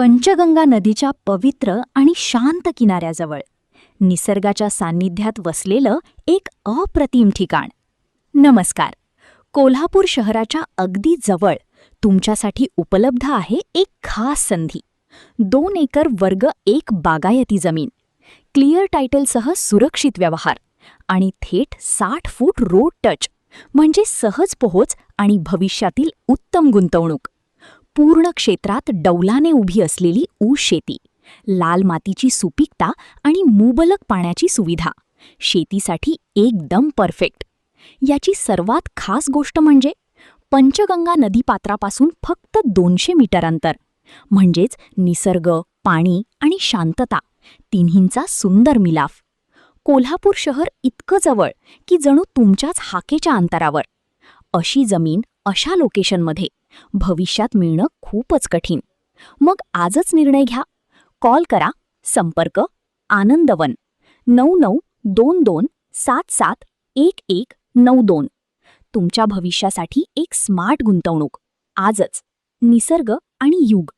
पंचगंगा नदीच्या पवित्र आणि शांत किनाऱ्याजवळ निसर्गाच्या सान्निध्यात वसलेलं एक अप्रतिम ठिकाण. नमस्कार. कोल्हापूर शहराच्या अगदी जवळ तुमच्यासाठी उपलब्ध आहे एक खास संधी. 2 एकर वर्ग 1 बागायती जमीन, क्लिअर टायटलसह सुरक्षित व्यवहार आणि थेट 60 फूट रोड टच, म्हणजे सहज पोहोच आणि भविष्यातील उत्तम गुंतवणूक. पूर्ण क्षेत्रात डौलाने उभी असलेली ऊस शेती, लाल मातीची सुपीकता आणि मुबलक पाण्याची सुविधा, शेतीसाठी एकदम परफेक्ट. याची सर्वात खास गोष्ट म्हणजे पंचगंगा नदीपात्रापासून फक्त 200 मीटर अंतर, म्हणजेच निसर्ग, पाणी आणि शांतता तिन्हींचा सुंदर मिलाफ. कोल्हापूर शहर इतकं जवळ की जणू तुमच्याच हाकेच्या अंतरावर. अशी जमीन अशा लोकेशनमध्ये भविष्यात मिळणं खूपच कठीण. मग आजच निर्णय घ्या. कॉल करा. संपर्क आनंदवन 9922771192. तुमच्या भविष्यासाठी एक स्मार्ट गुंतवणूक आजच. निसर्ग आणि युग